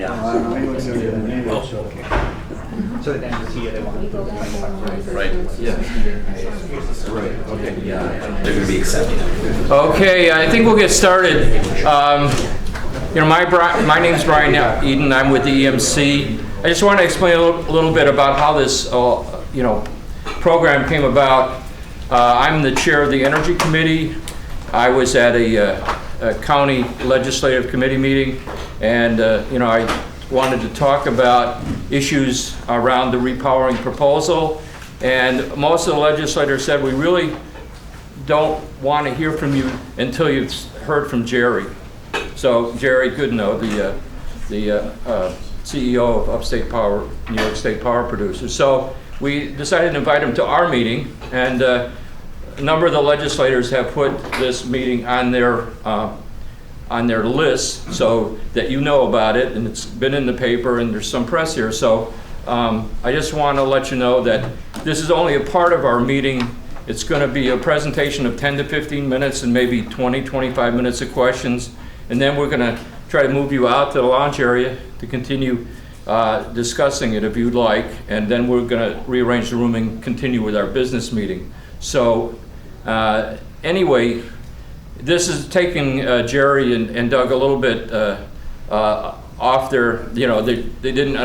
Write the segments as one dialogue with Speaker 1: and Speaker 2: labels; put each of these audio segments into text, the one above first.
Speaker 1: So then just here they want to do
Speaker 2: Right. Yeah. Right. Okay. Yeah. They're going to be accepting.
Speaker 3: Okay, I think we'll get started. My name's Brian Eden. I'm with the EMC. I just want to explain a little bit about how this, program came about. I'm the chair of the Energy Committee. I was at a county legislative committee meeting, and I wanted to talk about issues around the repowering proposal, and most of the legislators said we really don't want to hear from you until you've heard from Jerry. So Jerry Goodenough, the CEO of Upstate Power, New York State Power Producers. So we decided to invite him to our meeting, and a number of the legislators have put this meeting on their list so that you know about it, and it's been in the paper and there's some press here. So I just want to let you know that this is only a part of our meeting. It's going to be a presentation of 10 to 15 minutes and maybe 20, 25 minutes of questions. And then we're going to try to move you out to the lounge area to continue discussing it if you'd like. And then we're going to rearrange the room and continue with our business meeting. So anyway, this is taking Jerry and Doug a little bit off their, they didn't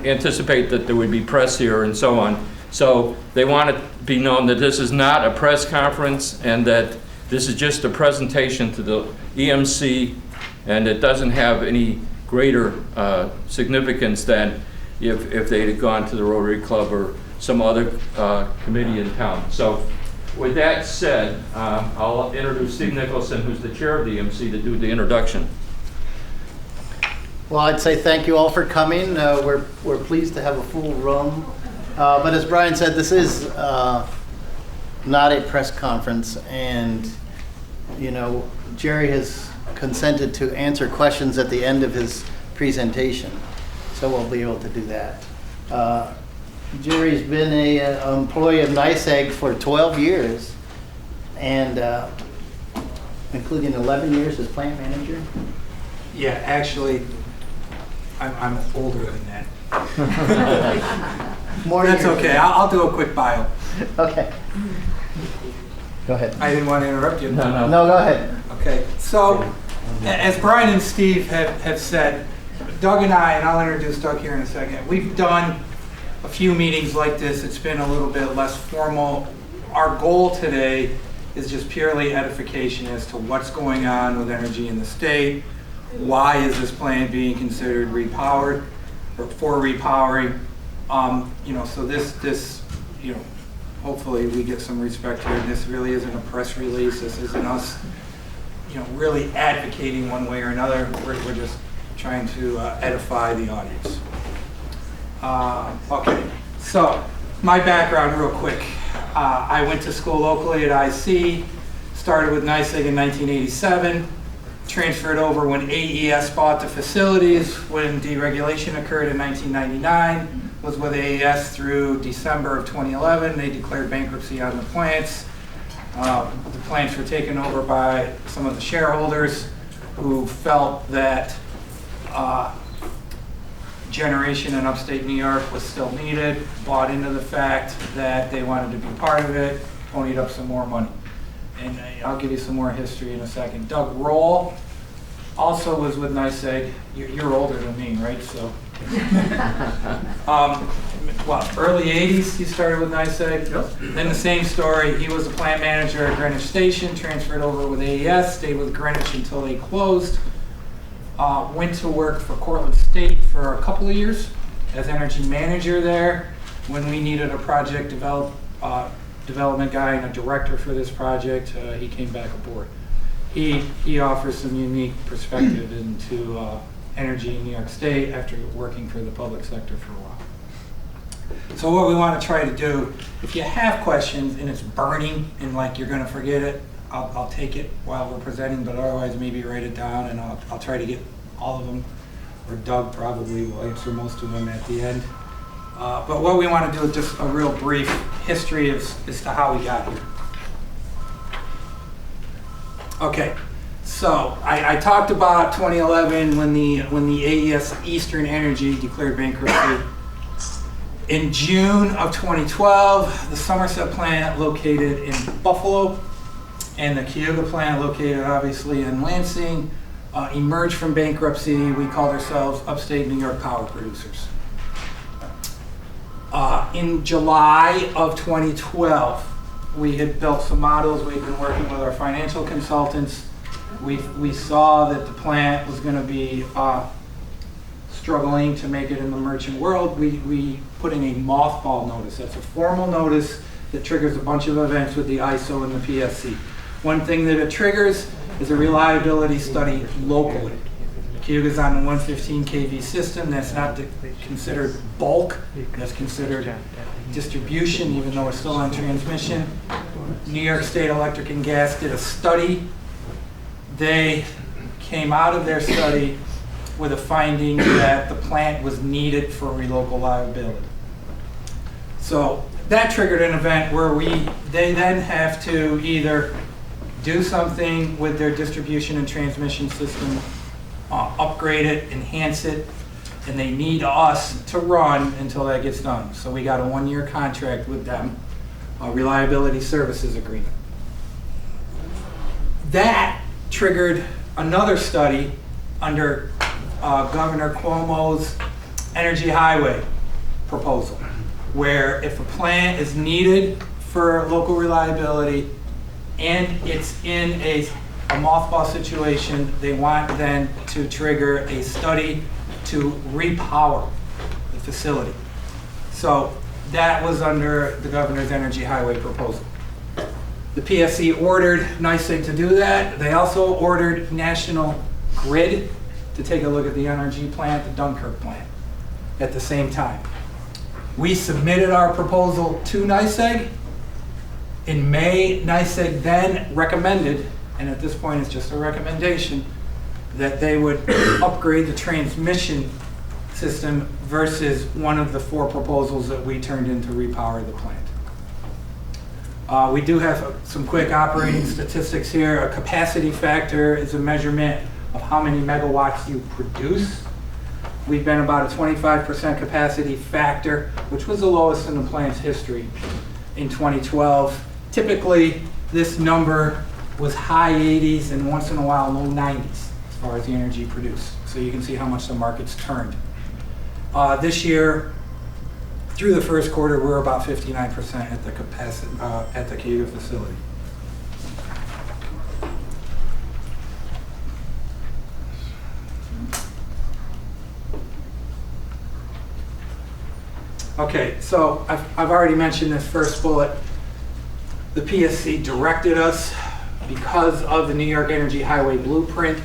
Speaker 3: anticipate that there would be press here and so on. So they want it to be known that this is not a press conference and that this is just a presentation to the EMC, and it doesn't have any greater significance than if they had gone to the Rotary Club or some other committee in town. So with that said, I'll introduce Steve Nicholson, who's the chair of the EMC, to do the introduction.
Speaker 4: Well, I'd say thank you all for coming. We're pleased to have a full room. But as Brian said, this is not a press conference, and Jerry has consented to answer questions at the end of his presentation, so we'll be able to do that. Jerry's been an employee of NYSEG for 12 years, and including 11 years as plant manager.
Speaker 1: Yeah, actually, I'm older than that.
Speaker 4: More
Speaker 1: That's
Speaker 4: years.
Speaker 1: okay. I'll do a quick bio.
Speaker 4: Okay. Go ahead.
Speaker 1: I didn't want to interrupt you.
Speaker 4: No, go ahead.
Speaker 1: Okay. So, as Brian and Steve have said, Doug and I, and I'll introduce Doug here in a second, we've done a few meetings like this. It's been a little bit less formal. Our goal today is just purely edification as to what's going on with energy in the state. Why is this plant being considered repowered or for repowering? So this, hopefully we get some respect here. And this really isn't a press release. This isn't us, really advocating one way or another. We're just trying to edify the audience. Okay, so my background real quick. I went to school locally at IC, started with NYSEG in 1987, transferred over when AES bought the facilities, when deregulation occurred in 1999, was with AES through December of 2011. They declared bankruptcy on the plants. The plants were taken over by some of the shareholders who felt that generation in upstate New York was still needed, bought into the fact that they wanted to be part of it, ponied up some more money. And I'll give you some more history in a second. Doug Roll also was with NYSEG. You're older than me, right? So, early 80s he started with NYSEG. Yep. Then the same story. He was a plant manager at Greenwich Station, transferred over with AES, stayed with Greenwich until they closed. Went to work for Cortland State for a couple of years as energy manager there. When we needed a project development guy and a director for this project, he came back aboard. He offers some unique perspective into energy in New York State after working for the public sector for a while. So what we want to try to do, if you have questions and it's burning and like you're going to forget it, I'll take it while we're presenting, but otherwise maybe write it down and I'll try to get all of them, or Doug probably will answer most of them at the end. But what we want to do is just a real brief history as to how we got here. Okay, So I talked about 2011 when the AES Eastern Energy declared bankruptcy. In June of 2012, the Somerset plant located in Buffalo and the Cayuga plant located obviously in Lansing emerged from bankruptcy. We called ourselves Upstate New York Power Producers. In July of 2012, we had built some models. We'd been working with our financial consultants. We saw that the plant was going to be struggling to make it in the merchant world. We put in a mothball notice. That's a formal notice that triggers a bunch of events with the ISO and the PSC. One thing that it triggers is a reliability study locally. Cayuga's on the 115 kV system. That's not considered bulk. That's considered distribution, even though it's still on transmission. New York State Electric and Gas did a study. They came out of their study with a finding that the plant was needed for relocalizability. So that triggered an event where they then have to either do something with their distribution and transmission system, upgrade it, enhance it, and they need us to run until that gets done. So we got a 1-year contract with them, a reliability services agreement. That triggered another study under Governor Cuomo's Energy Highway proposal, where if a plant is needed for local reliability and it's in a mothball situation, they want then to trigger a study to repower the facility. So that was under the governor's Energy Highway proposal. The PSC ordered NYSEG to do that. They also ordered National Grid to take a look at the NRG plant, the Dunkirk plant, at the same time. We submitted our proposal to NYSEG. In May, NYSEG then recommended, and at this point it's just a recommendation, that they would upgrade the transmission system versus one of the 4 proposals that we turned in to repower the plant. We do have some quick operating statistics here. A capacity factor is a measurement of how many megawatts you produce. We've been about a 25% capacity factor, which was the lowest in the plant's history in 2012. Typically, this number was high 80s and once in a while low 90s as far as the energy produced. So you can see how much the market's turned. This year, through the first quarter, we're about 59% at the capacity at the Cayuga facility. Okay, so I've already mentioned this first bullet. The PSC directed us, because of the New York Energy Highway Blueprint,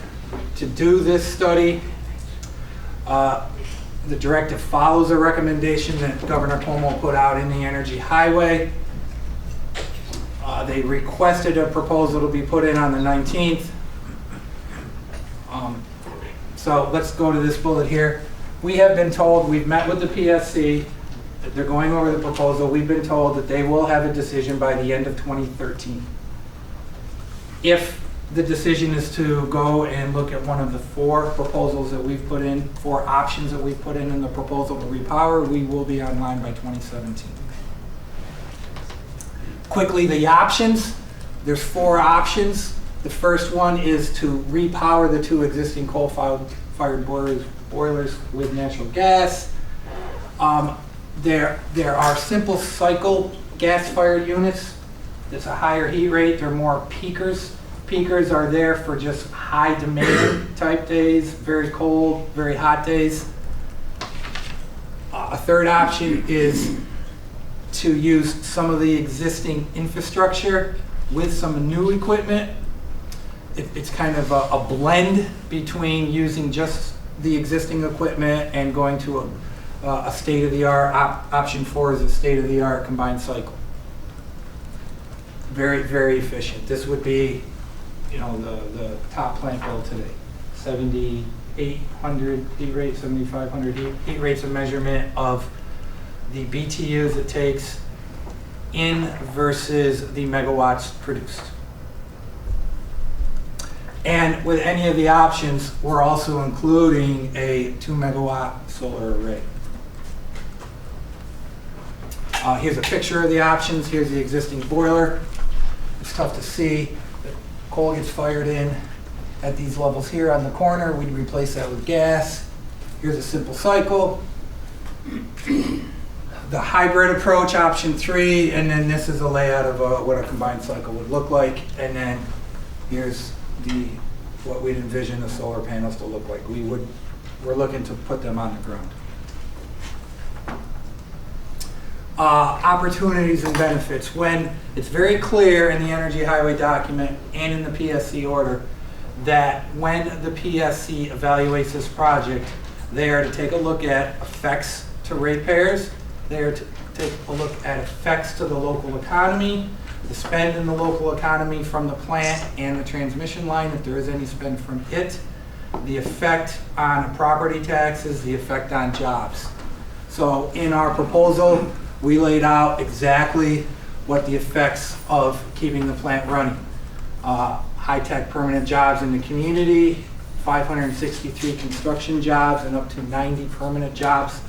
Speaker 1: to do this study. The directive follows a recommendation that Governor Cuomo put out in the Energy Highway. They requested a proposal to be put in on the 19th. So let's go to this bullet here. We have been told, we've met with the PSC, that they're going over the proposal. We've been told that they will have a decision by the end of 2013. If the decision is to go and look at one of the 4 proposals that we've put in, 4 options that we've put in the proposal to repower, we will be online by 2017. Quickly, the options. There's 4 options. The first one is to repower the 2 existing coal-fired boilers with natural gas. There are simple cycle gas-fired units. It's a higher heat rate. They're more peakers. Peakers are there for just high demand type days, very cold, very hot days. A third option is to use some of the existing infrastructure with some new equipment. It's kind of a blend between using just the existing equipment and going to a state-of-the-art. Option 4 is a state-of-the-art combined cycle. Very, very efficient. This would be, the top plant build today. 7,800 heat rate, 7,500 heat rates of measurement of the BTUs it takes in versus the megawatts produced. And with any of the options, we're also including a 2 megawatt solar array. Here's a picture of the options. Here's the existing boiler. It's tough to see. The coal gets fired in at these levels here on the corner. We'd replace that with gas. Here's a simple cycle. The hybrid approach, option 3, and then this is a layout of what a combined cycle would look like. And then here's what we'd envision the solar panels to look like. We're looking to put them on the ground. Opportunities and benefits. When it's very clear in the Energy Highway document and in the PSC order that when the PSC evaluates this project, they are to take a look at effects to ratepayers. They are to take a look at effects to the local economy, the spend in the local economy from the plant and the transmission line, if there is any spend from it, the effect on property taxes, the effect on jobs. So in our proposal, we laid out exactly what the effects of keeping the plant running. High-tech permanent jobs in the community, 563 construction jobs, and up to 90 permanent jobs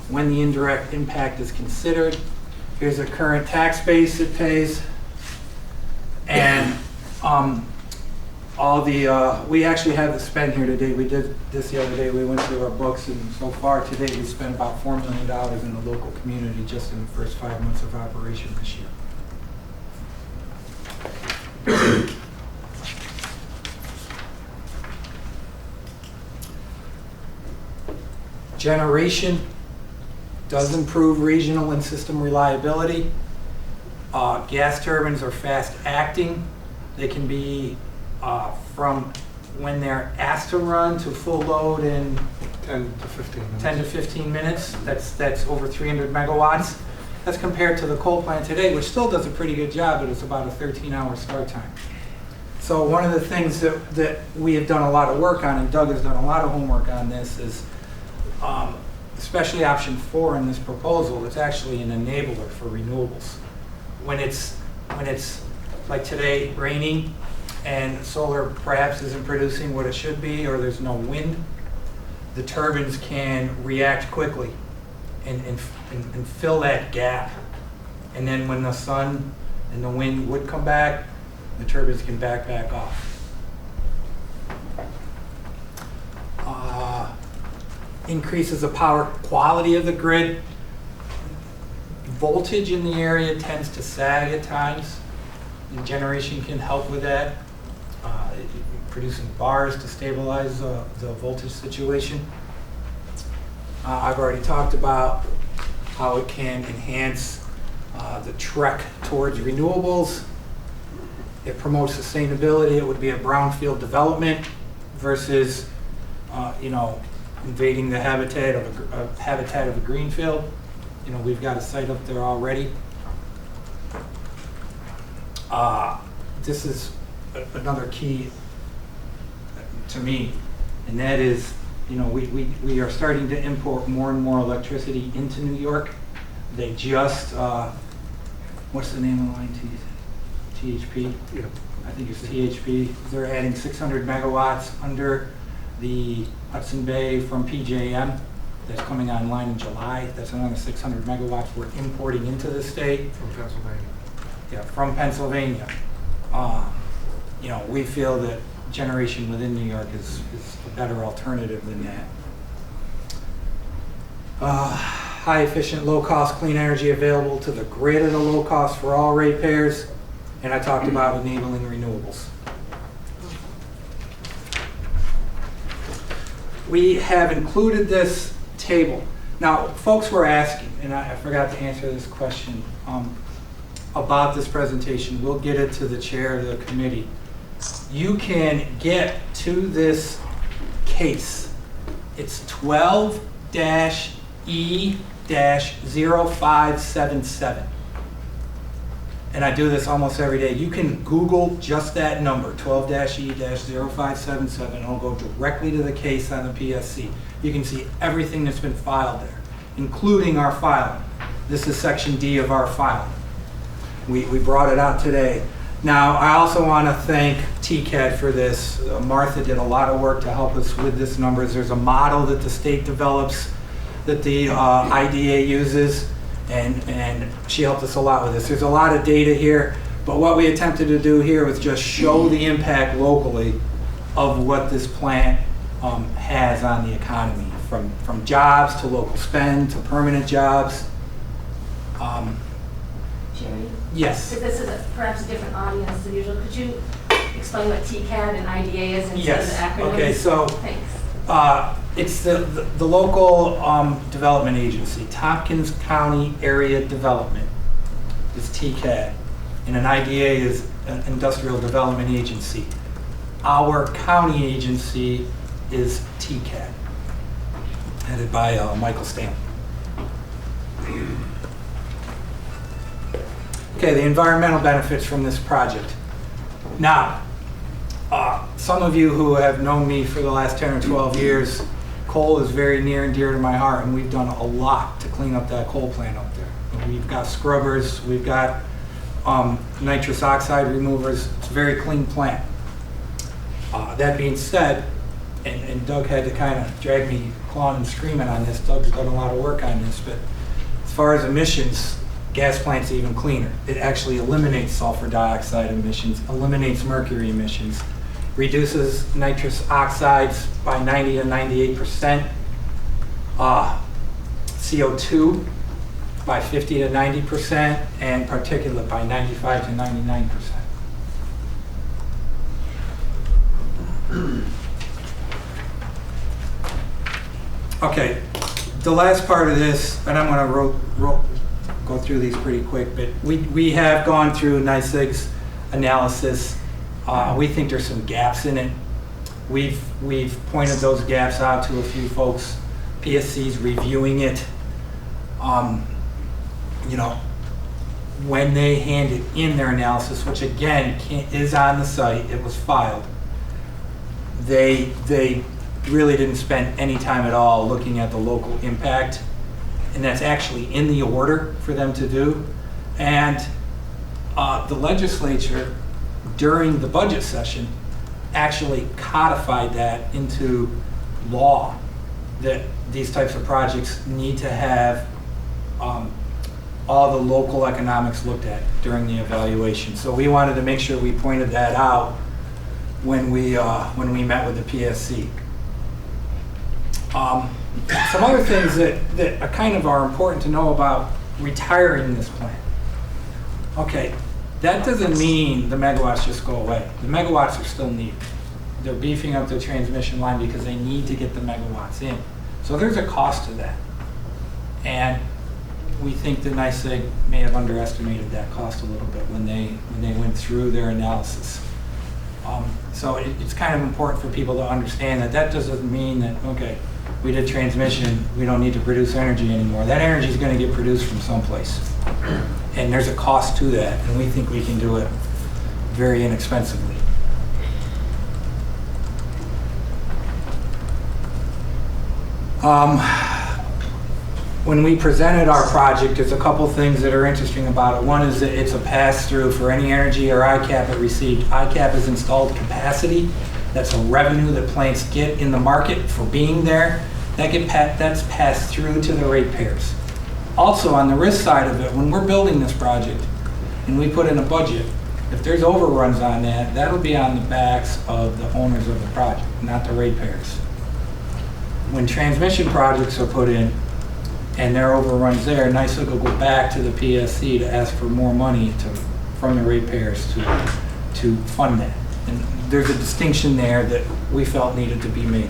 Speaker 1: when the indirect impact is considered. Here's a current tax base it pays. And we actually have the spend here today. We did this the other day. We went through our books, and so far today we spent about $4 million in the local community just in the first 5 months of operation this year. Generation does improve regional and system reliability. Gas turbines are fast acting. They can be from when they're asked to run to full load in
Speaker 5: 10 to 15 minutes.
Speaker 1: 10 to 15 minutes. That's over 300 megawatts. That's compared to the coal plant today, which still does a pretty good job, but it's about a 13-hour start time. So one of the things that we have done a lot of work on, and Doug has done a lot of homework on this, is especially option 4 in this proposal, it's actually an enabler for renewables. When it's like today, raining, and solar perhaps isn't producing what it should be, or there's no wind, the turbines can react quickly and fill that gap. And then when the sun and the wind would come back, the turbines can back off. Increases the power quality of the grid. Voltage in the area tends to sag at times, and generation can help with that, producing bars to stabilize the voltage situation. I've already talked about how it can enhance the trek towards renewables. It promotes sustainability. It would be a brownfield development versus, invading the habitat of a greenfield. We've got a site up there already. This is another key to me, and that is, we are starting to import more and more electricity into New York. They just, what's the name of the line? THP?
Speaker 5: Yeah.
Speaker 1: I think it's THP. They're adding 600 megawatts under the Hudson Bay from PJM. That's coming online in July. That's another 600 megawatts we're importing into the state.
Speaker 5: From Pennsylvania.
Speaker 1: Yeah, from Pennsylvania. We feel that generation within New York is a better alternative than that. High efficient, low cost, clean energy available to the grid at a low cost for all ratepayers. And I talked about enabling renewables. We have included this table. Now, folks were asking, and I forgot to answer this question about this presentation. We'll get it to the chair of the committee. You can get to this case. It's 12-E-0577. And I do this almost every day. You can Google just that number, 12-E-0577. It'll go directly to the case on the PSC. You can see everything that's been filed there, including our filing. This is section D of our filing. We brought it out today. Now, I also want to thank TCAD for this. Martha did a lot of work to help us with this numbers. There's a model that the state develops that the IDA uses, and she helped us a lot with this. There's a lot of data here, but what we attempted to do here was just show the impact locally of what this plant has on the economy, from jobs to local spend to permanent jobs.
Speaker 6: Jerry?
Speaker 1: Yes.
Speaker 6: This is perhaps a different audience than usual. Could you explain what TCAD and IDA is instead of the acronym?
Speaker 1: Okay, so
Speaker 6: Thanks.
Speaker 1: it's the local development agency, Tompkins County Area Development is TCAD, and an IDA is an Industrial Development Agency. Our county agency is TCAD, headed by Michael Stanley. Okay, the environmental benefits from this project. Now, some of you who have known me for the last 10 or 12 years, coal is very near and dear to my heart, and we've done a lot to clean up that coal plant up there. We've got scrubbers, we've got nitrous oxide removers. It's a very clean plant. That being said, and Doug had to kind of drag me clawing and screaming on this. Doug's done a lot of work on this, but as far as emissions, gas plant's even cleaner. It actually eliminates sulfur dioxide emissions, eliminates mercury emissions, reduces nitrous oxides by 90 to 98%, CO2 by 50 to 90%, and particulate by 95 to 99%. Okay, the last part of this, and I'm going to go through these pretty quick, but we have gone through NYSEG's analysis. We think there's some gaps in it. We've pointed those gaps out to a few folks. PSC's reviewing it. You know, when they handed in their analysis, which again is on the site, it was filed, they really didn't spend any time at all looking at the local impact, and that's actually in the order for them to do. And the legislature, during the budget session, actually codified that into law, that these types of projects need to have all the local economics looked at during the evaluation. So we wanted to make sure we pointed that out when we met with the PSC. Some other things that are kind of are important to know about retiring this plant. Okay, that doesn't mean the megawatts just go away. The megawatts are still needed. They're beefing up the transmission line because they need to get the megawatts in. So there's a cost to that. And we think that NYSEG may have underestimated that cost a little bit when they went through their analysis. So it's kind of important for people to understand that that doesn't mean that, okay, we did transmission, we don't need to produce energy anymore. That energy is going to get produced from someplace. And there's a cost to that, and we think we can do it very inexpensively. When we presented our project, there's a couple things that are interesting about it. One is that it's a pass-through for any energy or ICAP it received. ICAP is installed capacity. That's a revenue that plants get in the market for being there. That's passed through to the ratepayers. Also, on the risk side of it, when we're building this project and we put in a budget, if there's overruns on that, that'll be on the backs of the owners of the project, not the ratepayers. When transmission projects are put in and there are overruns there, NYSEG will go back to the PSC to ask for more money from the ratepayers to fund that. And there's a distinction there that we felt needed to be made.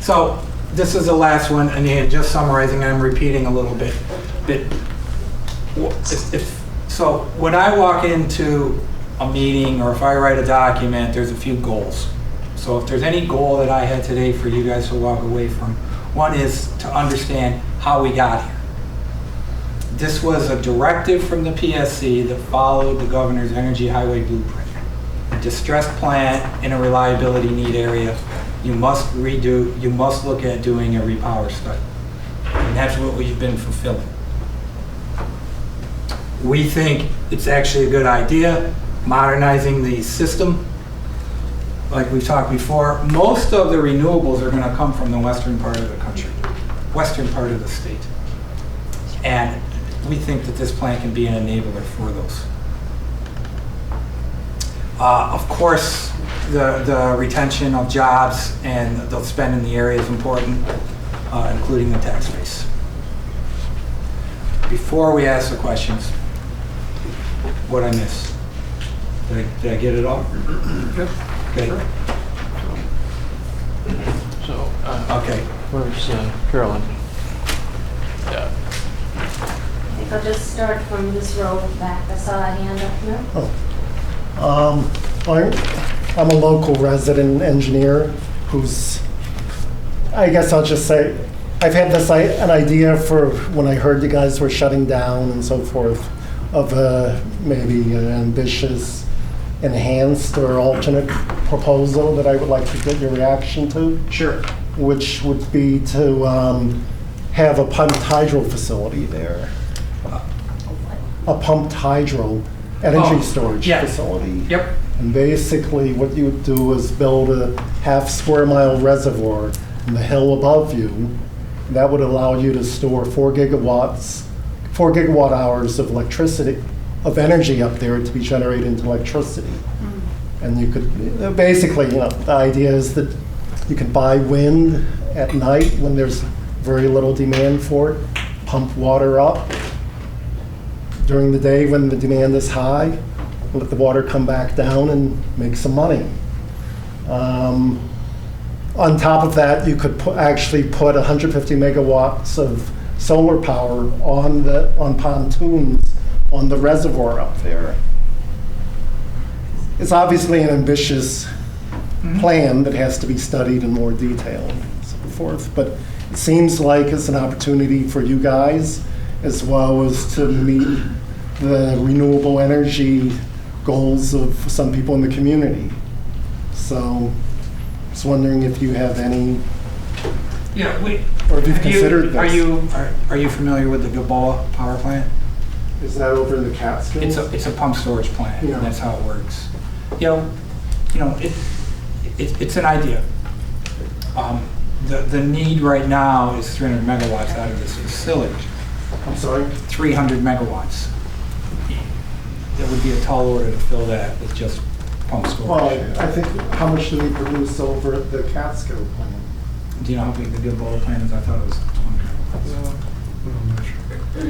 Speaker 1: So this is the last one, and just summarizing, I'm repeating a little bit. So when I walk into a meeting or if I write a document, there's a few goals. So if there's any goal that I had today for you guys to walk away from, one is to understand how we got here. This was a directive from the PSC that followed the governor's Energy Highway Blueprint. A distressed plant in a reliability need area, you must look at doing a repower study. And that's what we've been fulfilling. We think it's actually a good idea, modernizing the system. Like we've talked before, most of the renewables are going to come from the western part of the country, western part of the state. And we think that this plant can be an enabler for those. Of course, the retention of jobs and the spend in the area is important, including the tax base. Before we ask the questions, what I miss? Did I get it all? Okay.
Speaker 2: So,
Speaker 1: Okay.
Speaker 2: where's Carolyn? Yeah.
Speaker 6: I think I'll just start from this row back. I saw a hand up here.
Speaker 7: I'm a local resident engineer who's, I guess I'll just say, I've had an idea for when I heard you guys were shutting down and so forth of maybe an ambitious, enhanced or alternate proposal that I would like to get your reaction to.
Speaker 1: Sure.
Speaker 7: Which would be to have a pumped hydro facility there. A pumped hydro energy storage facility.
Speaker 1: Yep.
Speaker 7: And basically what you would do is build a half-square-mile reservoir in the hill above you. That would allow you to store 4 gigawatt hours of electricity, of energy up there to be generated into electricity. And you could, basically, the idea is that you can buy wind at night when there's very little demand for it, pump water up. During the day when the demand is high, let the water come back down and make some money. On top of that, you could actually put 150 megawatts of solar power on pontoons on the reservoir up there. It's obviously an ambitious plan that has to be studied in more detail and so forth, but it seems like it's an opportunity for you guys as well as to meet the renewable energy goals of some people in the community. So I was wondering if you have any, or if you've considered this.
Speaker 1: Are you familiar with the Gilboa power plant?
Speaker 7: Is that over in the Catskills?
Speaker 1: It's a pump storage plant,
Speaker 7: Yeah.
Speaker 1: and that's how it works. It's an idea. The need right now is 300 megawatts out of this facility.
Speaker 7: I'm sorry?
Speaker 1: 300 megawatts. That would be a tall order to fill that with just pump storage.
Speaker 7: Well, I think, how much do we produce over at the Catskill plant?
Speaker 1: Do you know how big the Gilboa plant is? I thought it was 20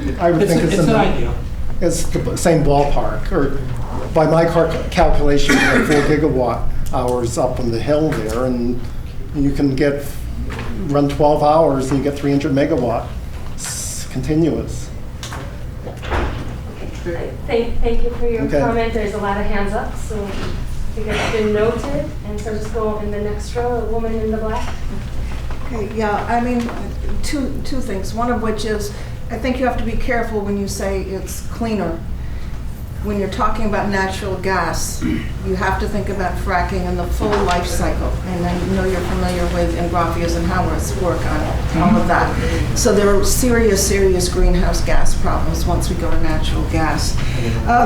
Speaker 1: megawatts.
Speaker 7: I would think
Speaker 1: It's an idea.
Speaker 7: It's the same ballpark, or by my calculation, you have 4 gigawatt hours up on the hill there, and you can run 12 hours and you get 300 megawatt continuous.
Speaker 6: Thank you for your
Speaker 7: Okay.
Speaker 6: comment. There's a lot of hands up, so I think it's been noted. And so just go in the next row, a woman in the black.
Speaker 8: Okay, yeah, I mean, two things. One of which is, I think you have to be careful when you say it's cleaner. When you're talking about natural gas, you have to think about fracking and the full life cycle. And I know you're familiar with Ingrafia's and Howard's work on all of that. So there are serious greenhouse gas problems once we go to natural gas.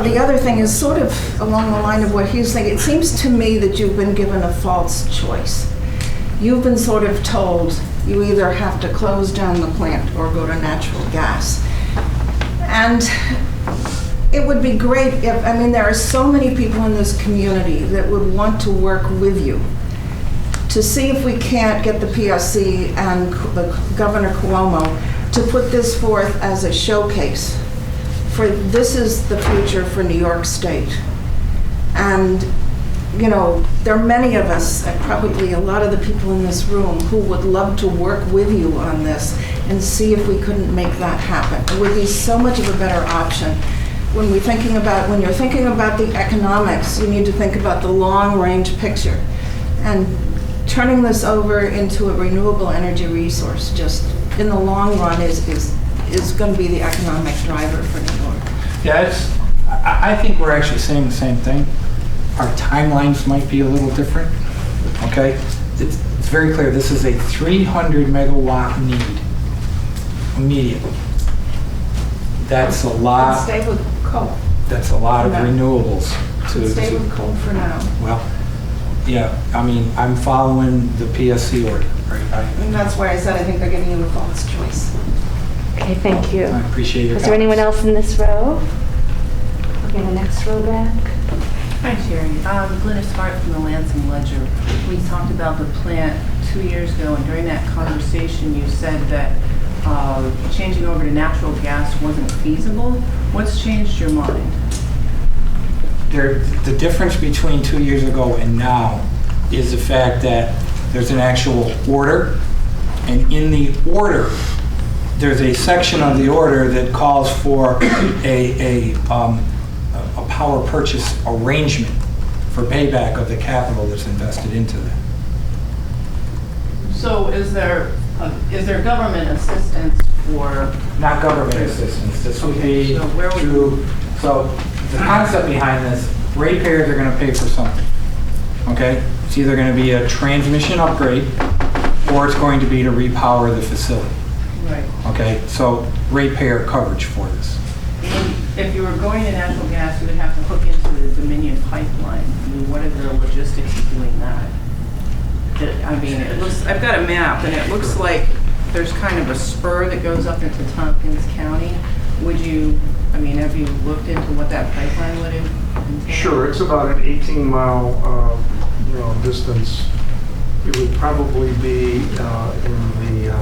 Speaker 8: The other thing is sort of along the line of what he's saying. It seems to me that you've been given a false choice. You've been sort of told you either have to close down the plant or go to natural gas. And it would be great if, there are so many people in this community that would want to work with you to see if we can't get the PSC and the Governor Cuomo to put this forth as a showcase for this is the future for New York State. And there are many of us, and probably a lot of the people in this room, who would love to work with you on this and see if we couldn't make that happen. It would be so much of a better option. When you're thinking about the economics, you need to think about the long-range picture. And turning this over into a renewable energy resource, just in the long run, is going to be the economic driver for New York.
Speaker 1: Yeah, I think we're actually saying the same thing. Our timelines might be a little different, okay? It's very clear, this is a 300 megawatt need immediately. That's a lot.
Speaker 8: Stay with coal.
Speaker 1: That's a lot of
Speaker 8: No.
Speaker 1: renewables to.
Speaker 8: Stay with coal for now.
Speaker 1: Well, yeah, I mean, I'm following the PSC order, right?
Speaker 8: And that's why I said I think they're giving you a false choice.
Speaker 6: Okay, thank you.
Speaker 1: I appreciate your
Speaker 6: Is there anyone
Speaker 1: comments.
Speaker 6: else in this row? Okay, the next row back.
Speaker 9: Hi, Sherry. Glynis Hart from the Lansing Ledger. We talked about the plant 2 years ago, and during that conversation, you said that changing over to natural gas wasn't feasible. What's changed your mind?
Speaker 1: The difference between 2 years ago and now is the fact that there's an actual order, and in the order, there's a section of the order that calls for a power purchase arrangement for payback of the capital that's invested into that.
Speaker 9: So is there government assistance for?
Speaker 1: Not government assistance, this would be
Speaker 9: So where would-
Speaker 1: through, so the concept behind this, ratepayers are gonna pay for something, okay? It's either gonna be a transmission upgrade, or it's going to be to repower the facility,
Speaker 9: Right.
Speaker 1: okay? So ratepayer coverage for this.
Speaker 9: If you were going to natural gas, you would have to hook into the Dominion pipeline. I mean, what are the logistics of doing that? I mean, it looks, I've got a map, and it looks like there's kind of a spur that goes up into Tompkins County. Would you, I mean, have you looked into what that pipeline would entail?
Speaker 5: Sure, it's about an 18-mile, distance. It would probably be in the,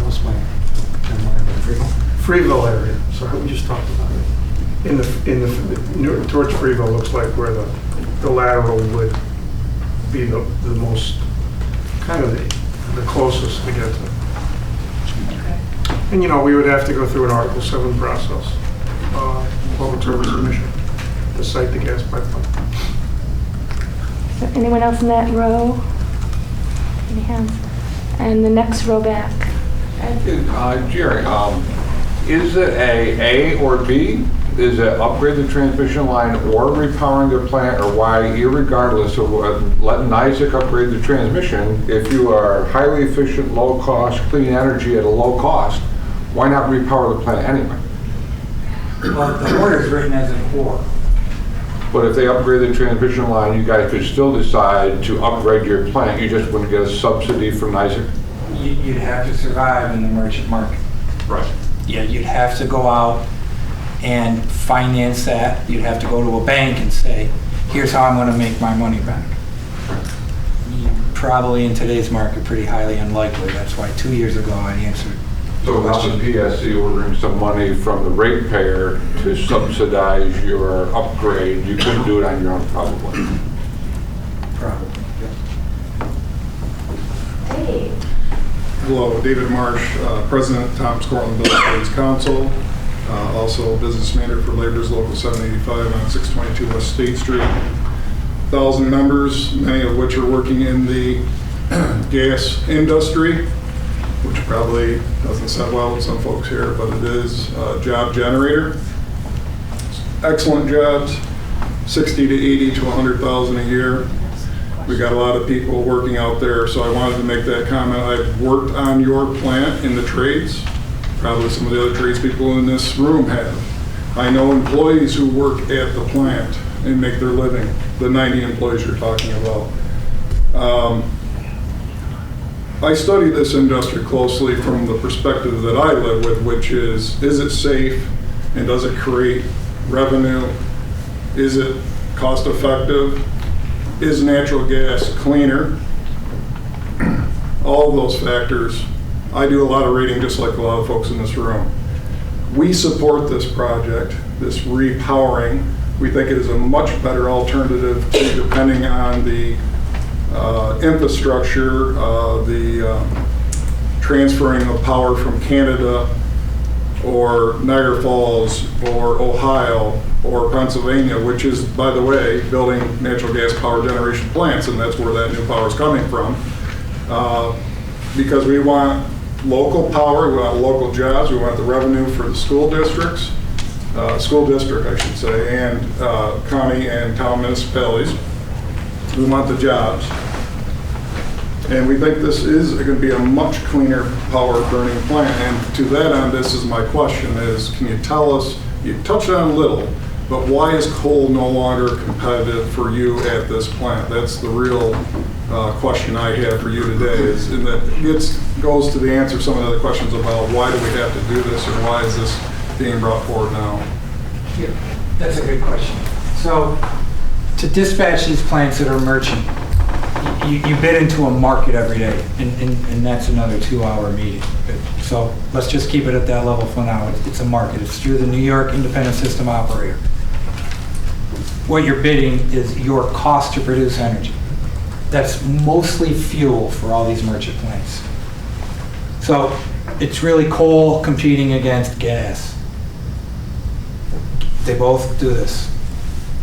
Speaker 5: what's my Freeville area. Sorry, we just talked about it. Towards Freeville looks like where the lateral would be the most, kind of the closest to get to. And, we would have to go through an Article 7 process, Public Service Commission, to site the gas pipeline.
Speaker 6: Is there anyone else in that row? Any hands? And the next row back.
Speaker 10: Jerry, is it A or B? Is it upgrade the transmission line or repowering the plant, or why, irregardless of letting NYSEC upgrade the transmission, if you are highly efficient, low cost, clean energy at a low cost, why not repower the plant anyway?
Speaker 1: Well, the order is written as an or.
Speaker 10: But if they upgrade the transmission line, you guys could still decide to upgrade your plant, you just wouldn't get a subsidy from NYSEC?
Speaker 1: You'd have to survive in the merchant market.
Speaker 10: Right.
Speaker 1: Yeah, you'd have to go out and finance that. You'd have to go to a bank and say, here's how I'm going to make my money back. Probably in today's market, pretty highly unlikely. That's why 2 years ago I answered.
Speaker 10: So without the PSC ordering some money from the ratepayer to subsidize your upgrade, you couldn't do it on your own probably?
Speaker 1: Probably, yeah.
Speaker 6: Dave.
Speaker 11: Hello, David Marsh, President, Tompkins Cornell Village Trades Council, also business manager for Laborers Local 785 on 622 West State Street. 1,000 members, many of which are working in the gas industry, which probably doesn't sound well with some folks here, but it is a job generator. Excellent jobs, 60 to 80 to 100,000 a year. We got a lot of people working out there, so I wanted to make that comment. I've worked on your plant in the trades. Probably some of the other tradespeople in this room have. I know employees who work at the plant and make their living, the 90 employees you're talking about. I study this industry closely from the perspective that I live with, which is it safe and does it create revenue? Is it cost effective? Is natural gas cleaner? All of those factors. I do a lot of reading just like a lot of folks in this room. We support this project, this repowering. We think it is a much better alternative to depending on the infrastructure, the transferring of power from Canada or Niagara Falls or Ohio or Pennsylvania, which is, by the way, building natural gas power generation plants, and that's where that new power is coming from. Because we want local power, we want local jobs, we want the revenue for the school districts, school district, I should say, and county and town municipalities. We want the jobs. And we think this is going to be a much cleaner power burning plant. And to that end, this is my question is, can you tell us, you touched on a little, but why is coal no longer competitive for you at this plant? That's the real question I have for you today, is, and that goes to the answer to some of the other questions about why do we have to do this, or why is this being brought forward now?
Speaker 1: Yeah, that's a good question. So to dispatch these plants that are merchant, you bid into a market every day, and that's another 2-hour meeting. So let's just keep it at that level for now. It's a market. It's through the New York Independent System Operator. What you're bidding is your cost to produce energy. That's mostly fuel for all these merchant plants. So it's really coal competing against gas. They both do this.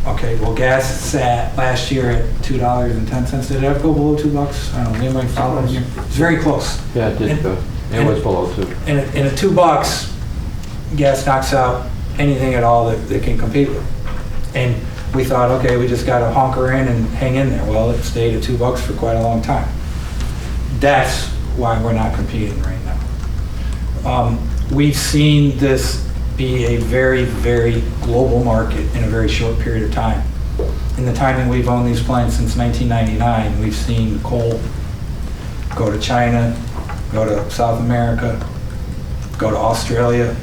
Speaker 1: Okay, well, gas sat last year at $2.10. Did it ever go below $2? I don't know, anybody follow me? It's very close.
Speaker 3: Yeah, it did go. It was below 2.
Speaker 1: And at $2, gas knocks out anything at all that they can compete with. And we thought, okay, we just got to honker in and hang in there. Well, it stayed at $2 for quite a long time. That's why we're not competing right now. We've seen this be a very, very global market in a very short period of time. In the time that we've owned these plants since 1999, we've seen coal go to China, go to South America, go to Australia,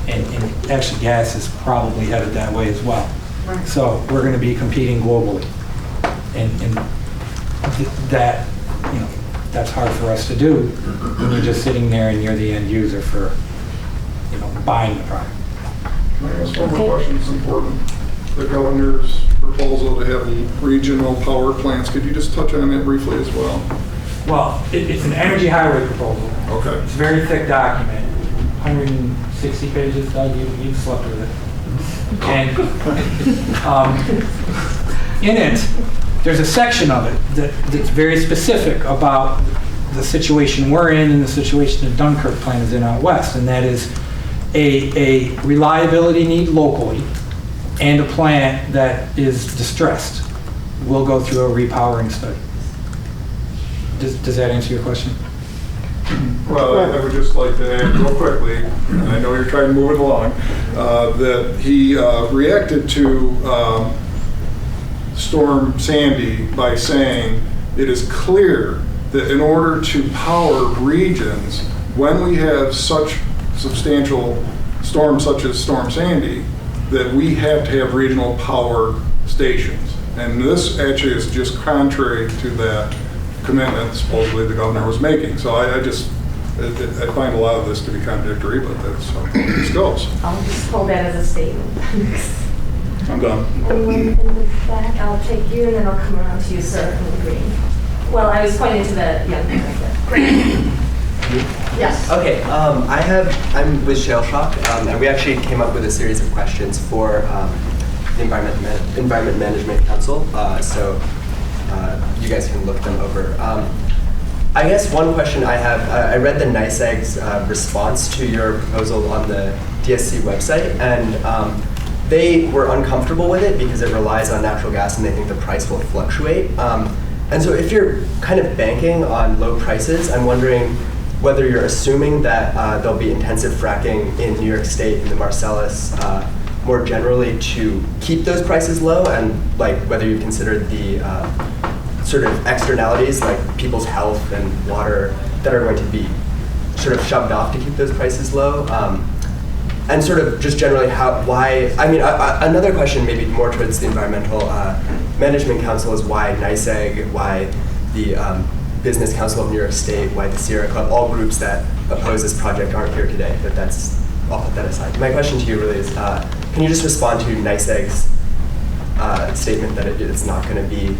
Speaker 1: and actually gas is probably headed that way as well. Right. So we're going to be competing globally, and that, you know, that's hard for us to do when you're just sitting there and you're the end user for, you know, buying the product.
Speaker 11: Can I ask one more question? It's important. The governor's proposal to have regional power plants. Could you just touch on that briefly as well?
Speaker 1: Well, it's an energy highway proposal.
Speaker 11: Okay.
Speaker 1: It's a very thick document, 160 pages. Doug, you've slept with it. And in it, there's a section of it that's very specific about the situation we're in and the situation the Dunkirk plant is in out west, and that is a reliability need locally and a plant that is distressed. We'll go through a repowering study. Does that answer your question?
Speaker 11: Well, I would just like to add real quickly, and I know you're trying to move it along, that he reacted to Storm Sandy by saying it is clear that in order to power regions, when we have such substantial storms such as Storm Sandy, that we have to have regional power stations. And this actually is just contrary to that commitment supposedly the governor was making. So I find a lot of this to be contradictory, but that's how this goes.
Speaker 6: I'll just hold that as a statement.
Speaker 11: I'm done.
Speaker 6: Anyone in the back, I'll take you and then I'll come around to you, sir, in the green. Well, I was pointing to the young man right there. Great. Yes.
Speaker 12: Okay, I'm with Shale Shock, and we actually came up with a series of questions for the Environment Management Council, so you guys can look them over. I guess one question I have, I read the NYSEG's response to your proposal on the DSC website, and they were uncomfortable with it because it relies on natural gas and they think the price will fluctuate. And so if you're kind of banking on low prices, I'm wondering whether you're assuming that there'll be intensive fracking in New York State, in the Marcellus, more generally to keep those prices low, and like whether you considered the sort of externalities like people's health and water that are going to be sort of shoved off to keep those prices low. And sort of just generally another question maybe more towards the Environmental Management Council is why NYSEG, why the Business Council of New York State, why the Sierra Club, all groups that oppose this project aren't here today, but I'll put that aside. My question to you really is, can you just respond to NYSEG's statement that it's not going to be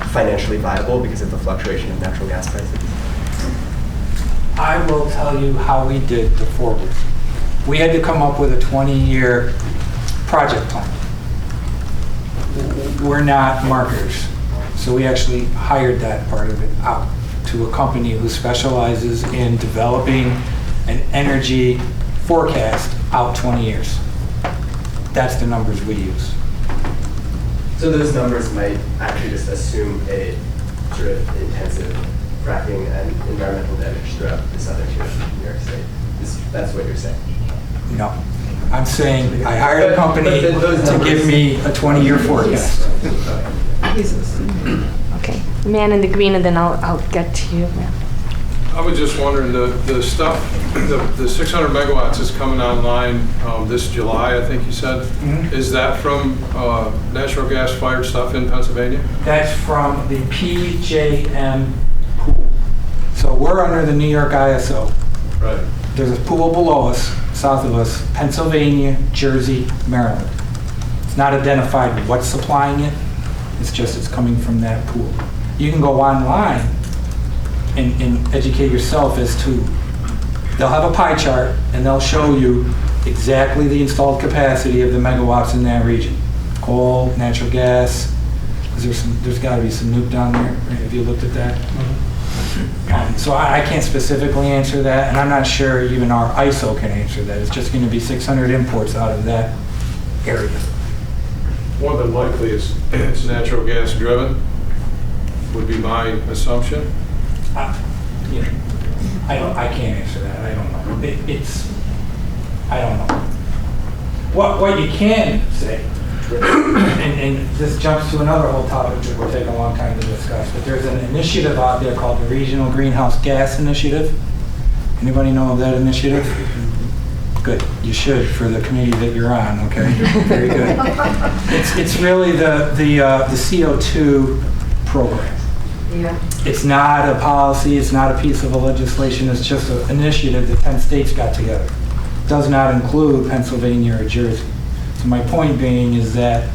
Speaker 12: financially viable because of the fluctuation of natural gas prices?
Speaker 1: I will tell you how we did the forward. We had to come up with a 20-year project plan. We're not marketers, so we actually hired that part of it out to a company who specializes in developing an energy forecast out 20 years. That's the numbers we use.
Speaker 12: So those numbers might actually just assume a sort of intensive fracking and environmental damage throughout the southern tier of New York State. That's what you're saying.
Speaker 1: No. I'm saying I hired a company to give me a 20-year forecast.
Speaker 6: Okay, man in the green, and then I'll get to you, ma'am.
Speaker 13: I was just wondering, the stuff, the 600 megawatts is coming online this July, I think you said.
Speaker 1: Mm-hmm.
Speaker 13: Is that from natural gas fired stuff in Pennsylvania?
Speaker 1: That's from the PJM pool. So we're under the New York ISO.
Speaker 13: Right.
Speaker 1: There's a pool below us, south of us, Pennsylvania, Jersey, Maryland. It's not identified what's supplying it. It's just it's coming from that pool. You can go online and educate yourself as to, they'll have a pie chart and they'll show you exactly the installed capacity of the megawatts in that region. Coal, natural gas, there's got to be some nuke down there, right? Have you looked at that? So I can't specifically answer that, and I'm not sure even our ISO can answer that. It's just going to be 600 imports out of that area.
Speaker 13: More than likely, it's natural gas driven, would be my assumption.
Speaker 1: I can't answer that. I don't know. I don't know. What you can say, and this jumps to another whole topic that will take a long time to discuss, but there's an initiative out there called the Regional Greenhouse Gas Initiative. Anybody know of that initiative? Good. You should, for the committee that you're on, okay? Very good. It's really the CO2 program.
Speaker 6: Yeah.
Speaker 1: It's not a policy, it's not a piece of legislation, it's just an initiative that 10 states got together. It does not include Pennsylvania or Jersey. So my point being is that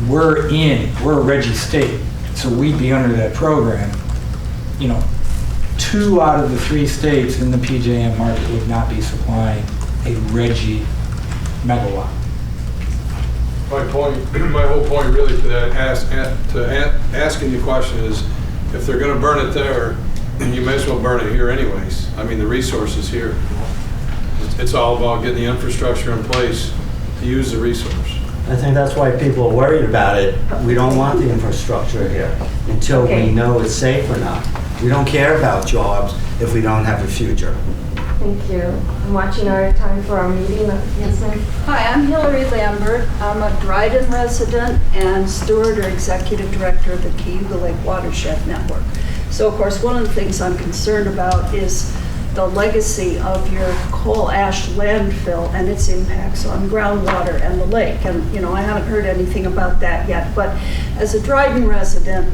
Speaker 1: we're a RGGI state, so we'd be under that program. You know, 2 out of the 3 states in the PJM market would not be supplying a RGGI megawatt.
Speaker 13: My whole point really to that, asking the question is, if they're going to burn it there, you may as well burn it here anyways. I mean, the resource is here. It's all about getting the infrastructure in place to use the resource.
Speaker 14: I think that's why people are worried about it. We don't want the infrastructure here until we know it's safe or not. We don't care about jobs if we don't have a future.
Speaker 6: Thank you. I'm watching our time for our meeting. Yes, ma'am.
Speaker 15: Hi, I'm Hillary Lambert. I'm a Dryden resident and steward or executive director of the Cayuga Lake Watershed Network. So, of course, one of the things I'm concerned about is the legacy of your coal ash landfill and its impacts on groundwater and the lake. And, you know, I haven't heard anything about that yet. But as a Dryden resident,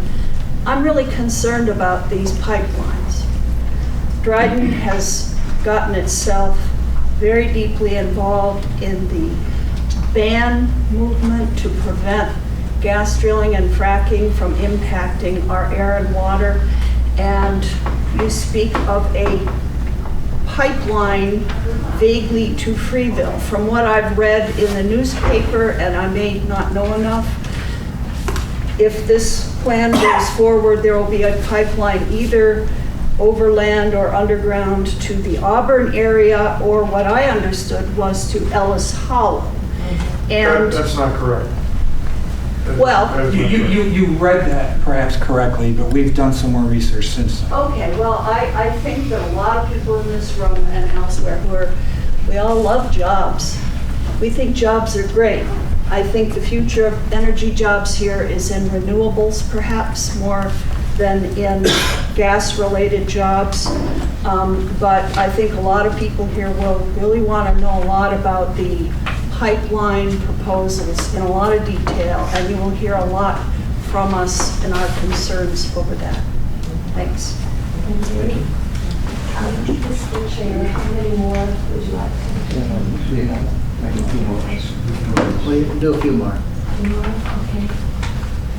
Speaker 15: I'm really concerned about these pipelines. Dryden has gotten itself very deeply involved in the ban movement to prevent gas drilling and fracking from impacting our air and water. And you speak of a pipeline vaguely to Freeville. From what I've read in the newspaper, and I may not know enough, if this plan goes forward, there will be a pipeline either overland or underground to the Auburn area, or what I understood was to Ellis Hollow. And
Speaker 5: That's not correct.
Speaker 15: Well,
Speaker 1: you read that perhaps correctly, but we've done some more research since then.
Speaker 15: okay, well, I think that a lot of people in this room and elsewhere, we all love jobs. We think jobs are great. I think the future of energy jobs here is in renewables, perhaps more than in gas-related jobs. But I think a lot of people here will really want to know a lot about the pipeline proposals in a lot of detail, and you will hear a lot from us in our concerns over that. Thanks.
Speaker 6: Thank you. Mr. Chair, how many more would you like to?
Speaker 4: We can do a few more.
Speaker 6: Okay.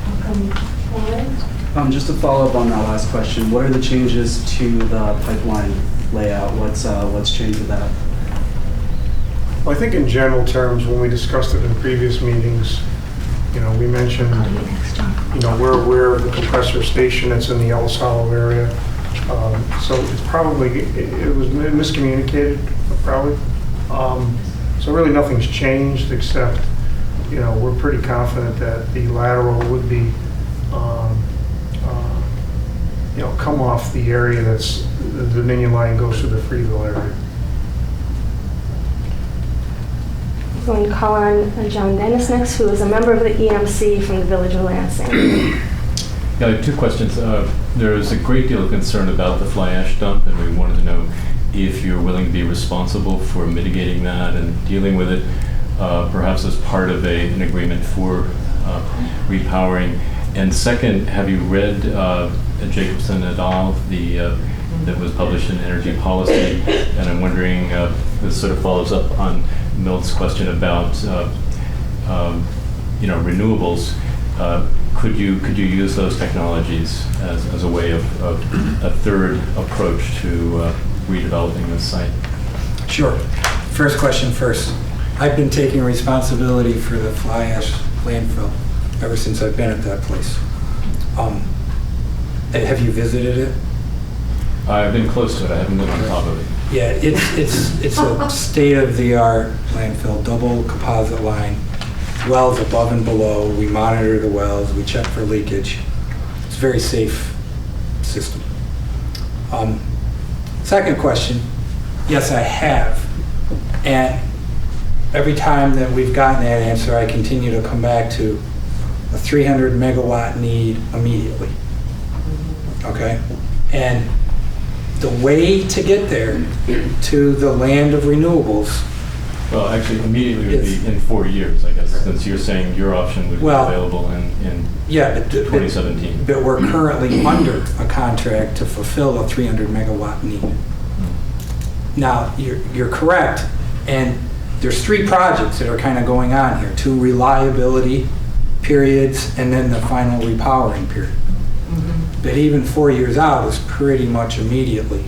Speaker 6: I'll come forward.
Speaker 16: Just to follow up on that last question, what are the changes to the pipeline layout? What's changed with that?
Speaker 5: Well, I think in general terms, when we discussed it in previous meetings, you know, we mentioned, you know, we're aware of the compressor station that's in the Ellis Hollow area. So it's probably, it was miscommunicated, probably. So really nothing's changed except, you know, we're pretty confident that the lateral would be come off the area that's, the Dominion line goes through the Freeville area.
Speaker 17: I'm going to call on John Dennis next, who is a member of the EMC from the Village of Lansing.
Speaker 18: Yeah, I have two questions. There is a great deal of concern about the fly ash dump, and we wanted to know if you're willing to be responsible for mitigating that and dealing with it, perhaps as part of an agreement for repowering. And second, have you read Jacobson et al., that was published in Energy Policy? And I'm wondering, this sort of follows up on Milt's question about renewables. Could you use those technologies as a way of a third approach to redeveloping this site?
Speaker 19: Sure. First question first. I've been taking responsibility for the fly ash landfill ever since I've been at that place. Have you visited it?
Speaker 18: I've been close to it. I haven't been on top of it.
Speaker 19: Yeah, it's a state-of-the-art landfill, double composite line, wells above and below. We monitor the wells. We check for leakage. It's a very safe system. Second question, yes, I have. And every time that we've gotten that answer, I continue to come back to a 300 megawatt need immediately. Okay? And the way to get there to the land of renewables.
Speaker 18: Well, actually, immediately would be in 4 years, I guess, since you're saying your option would be available in 2017.
Speaker 19: But we're currently under a contract to fulfill a 300 megawatt need. Now, you're correct, and there's 3 projects that are kind of going on here, 2 reliability periods, and then the final repowering period. But even 4 years out is pretty much immediately.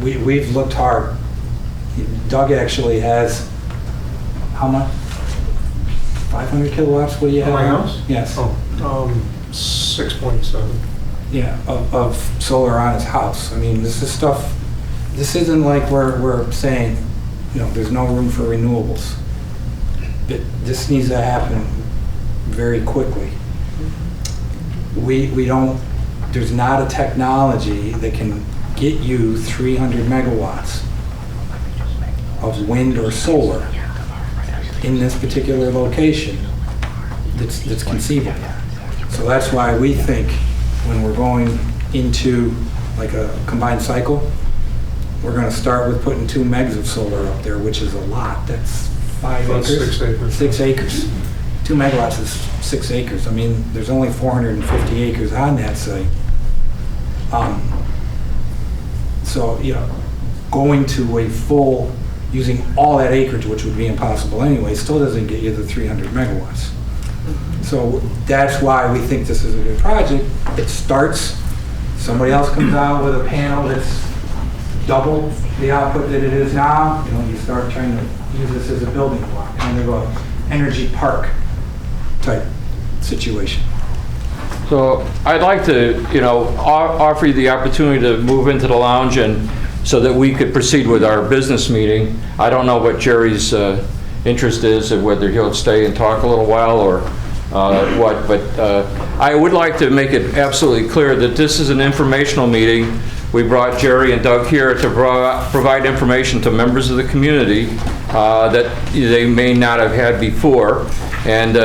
Speaker 19: We've looked hard. Doug actually has, how much? 500 kilowatts, what do you have?
Speaker 5: My house?
Speaker 19: Yes.
Speaker 5: 6.7.
Speaker 19: Yeah, of solar on his house. I mean, this is stuff, this isn't like we're saying, there's no room for renewables. But this needs to happen very quickly. We don't, there's not a technology that can get you 300 megawatts of wind or solar in this particular location that's conceivable. So that's why we think when we're going into like a combined cycle, we're going to start with putting 2 megs of solar up there, which is a lot. That's 5
Speaker 5: That's
Speaker 19: acres.
Speaker 5: 6 acres.
Speaker 19: 6 acres. 2 megawatts is 6 acres. I mean, there's only 450 acres on that site. So, going to a full, using all that acreage, which would be impossible anyway, still doesn't get you the 300 megawatts. So that's why we think this is a good project. It starts, somebody else comes out with a panel that's double the output that it is now. You start trying to use this as a building block, kind of a energy park type situation.
Speaker 3: So I'd like to, offer you the opportunity to move into the lounge and so that we could proceed with our business meeting. I don't know what Jerry's interest is, and whether he'll stay and talk a little while or what, but I would like to make it absolutely clear that this is an informational meeting. We brought Jerry and Doug here to provide information to members of the community that they may not have had before. And,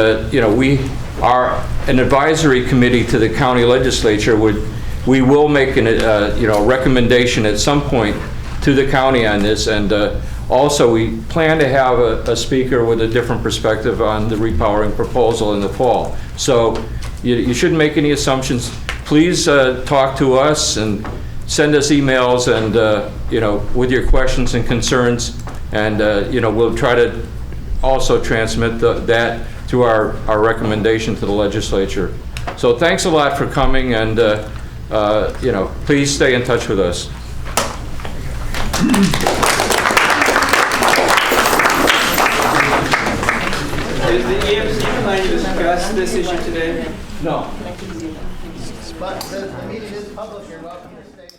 Speaker 3: we are an advisory committee to the county legislature. We will make a recommendation at some point to the county on this. And also, we plan to have a speaker with a different perspective on the repowering proposal in the fall. So you shouldn't make any assumptions. Please talk to us and send us emails and, with your questions and concerns. And, we'll try to also transmit that to our recommendation to the legislature. So thanks a lot for coming, and, please stay in touch with us.
Speaker 20: Is the EMC planning to discuss this issue today?
Speaker 3: No.
Speaker 4: But the meeting is public, you're welcome to stay.